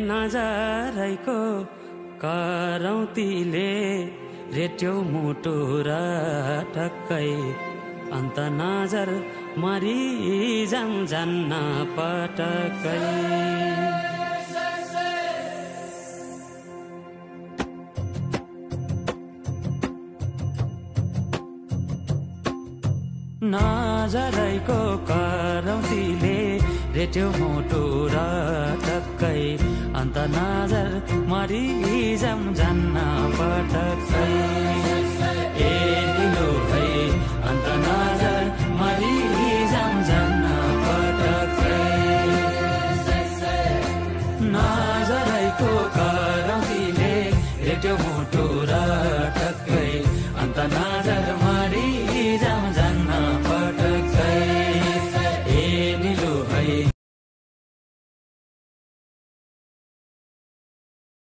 नजरैको करौतीले रेट्यो मुटु र टक्कै अन्त नजर मरि जान्न पटक्कै नजरैको करौतीले रेट्यो मुटु र टक्कै अन्त नजर मरि जान्न पटक्कै ए दिलो है अन्त नजर मरि जान्न पटक्कै नजरैको करौतीले रेट्यो मुटु